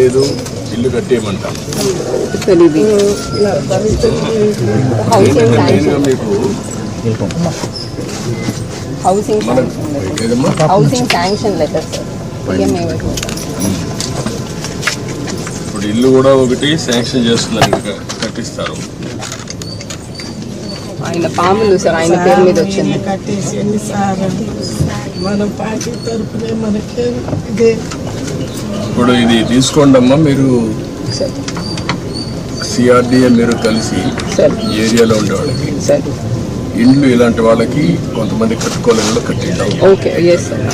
లేదు, ఇల్లు కట్టేయమంటాను. మెయిన్గా మీకు హౌసింగ్ శాంక్షన్ లెటర్ ఇప్పుడు ఇల్లు కూడా ఒకటి శాంక్షన్ చేస్తున్నారు, కట్టిస్తారు. ఆయన పాములు సార్ ఆయన పేరు మీద వచ్చింది. కట్టేసింది సార్, మన పార్టీ తరఫునే మనకి. ఇప్పుడు ఇది తీసుకోండి అమ్మా, మీరు సిఆర్డిఏ మీరు కలిసి ఏరియాలో ఉండే వాళ్ళకి ఇండ్లు ఇలాంటి వాళ్ళకి కొంతమంది కట్టుకోలేని కట్టిద్దాం. Okay yes sir.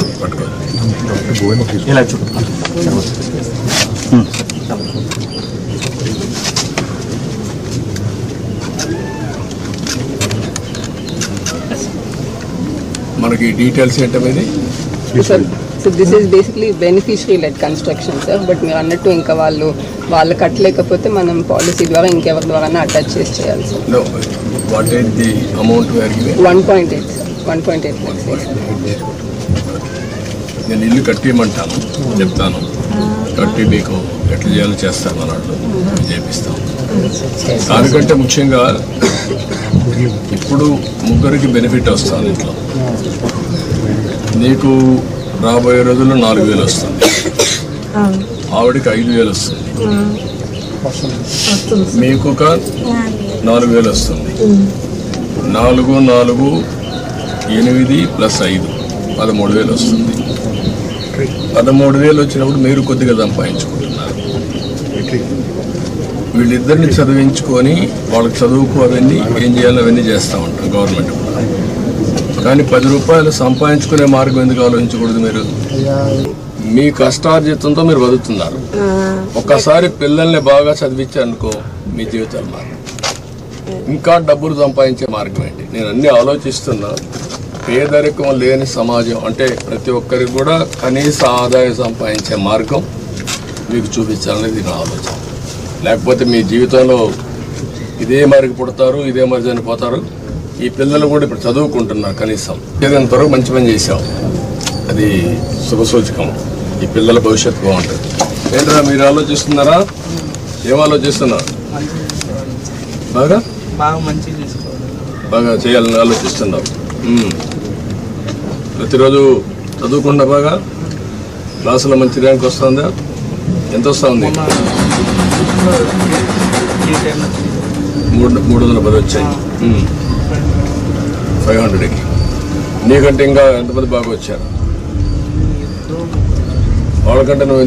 మనకి డీటెయిల్స్ ఏంటనేది sir. So this is basically beneficiary led construction sir. But మీరు అన్నట్టు ఇంకా వాళ్ళు కట్టలేకపోతే మనం పాలసీ ద్వారా ఇంకెవరి ద్వారా అటాచ్ చేసి చేయాలి sir. What is the amount 1.8 sir. 1.8 lakhs. నేను ఇల్లు కట్టియమంటాను, చెప్తాను, కట్టి మీకు ఎట్లా చేయాలో చేస్తాను అన్నట్టు చేపిస్తాం. దానికంటే ముఖ్యంగా ఇప్పుడు ముగ్గురికి బెనిఫిట్ వస్తుంది ఇంట్లో. నీకు రాబోయే రోజుల్లో 4,000 వస్తుంది, ఆవిడకి 5,000 వస్తుంది, మీకు ఒక 4,000 వస్తుంది. 4, 4, 8 + 5 13,000 వస్తుంది. 13,000 వచ్చినప్పుడు మీరు కొద్దిగా సంపాదించుకుంటున్నారు. వీళ్ళిద్దరిని చదివించుకొని వాళ్ళకి చదువుకు అవన్నీ ఏం చేయాలో అవన్నీ చేస్తూ ఉంటారు గవర్నమెంట్ కూడా. కానీ 10 రూపాయలు సంపాదించుకునే మార్గం ఎందుకు ఆలోచించకూడదు? మీరు మీ కష్టార్జితంతో మీరు బతుకుతున్నారు. ఒక్కసారి పిల్లల్ని బాగా చదివించారనుకో మీ జీవితాలు మార్గం. ఇంకా డబ్బులు సంపాదించే మార్గం ఏంటి? నేను అన్నీ ఆలోచిస్తున్నా. పేదరికం లేని సమాజం అంటే ప్రతి ఒక్కరికి కూడా కనీస ఆదాయం సంపాదించే మార్గం మీకు చూపించాలనేది నా ఆలోచన. లేకపోతే మీ జీవితంలో ఇదే మరికి పుడతారు, ఇదే మరి చనిపోతారు. ఈ పిల్లలు కూడా ఇప్పుడు చదువుకుంటున్నారు. కనీసం ఏదంతవరకు మంచి పని చేశాం, అది శుభసూచకం. ఈ పిల్లల భవిష్యత్తు బాగుంటుంది. ఏంట్రా మీరు ఆలోచిస్తున్నారా? ఏం ఆలోచిస్తున్నారు? బాగా బాగా చేయాలని ఆలోచిస్తున్నావు. ప్రతిరోజు చదువుకుండా బాగా క్లాసులో మంచి ర్యాంక్ వస్తుందా? ఎంత వస్తుంది? 310 వచ్చాయి 500కి. నీకంటే ఇంకా ఎంతమంది బాగా వచ్చారు? వాళ్ళకంటే నువ్వు